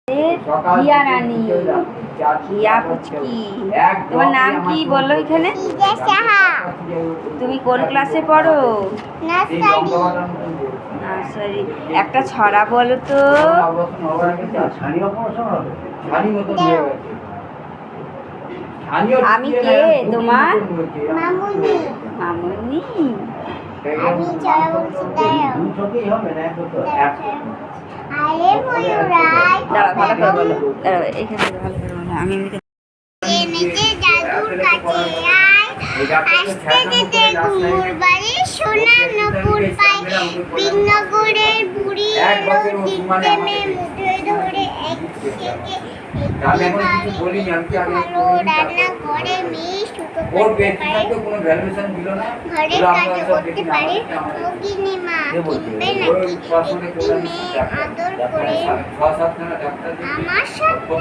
হিয়া রানী, হিয়া পুচকি। তোমার নাম কি বললো এখানে? তুমি কোন ক্লাসে পড়ো? নার্সারি। একটা ছড়া বলো তো। আমি কে তোমার? মামুনি। মামুনি। আমি ছড়া বলছি তাই আরে ময়ূরাই দাঁড়া ভালো করে বলো, দাঁড়া এখানে ভালো করে বলো। আমি এনেছে জাদুর কাছে আসতে যেতে ঘুমুর বাড়ি সোনা নপুর পাই বিনগরের বুড়ি এলো দিতে মুঠে ধরে এক থেকে ভালো রান্না করে মেয়ে সুতো করতে পারে ঘরের কাজ করতে পারে ভগিনী মা কিনবে নাকি একটি মেয়ে আদর করে আমার সাথে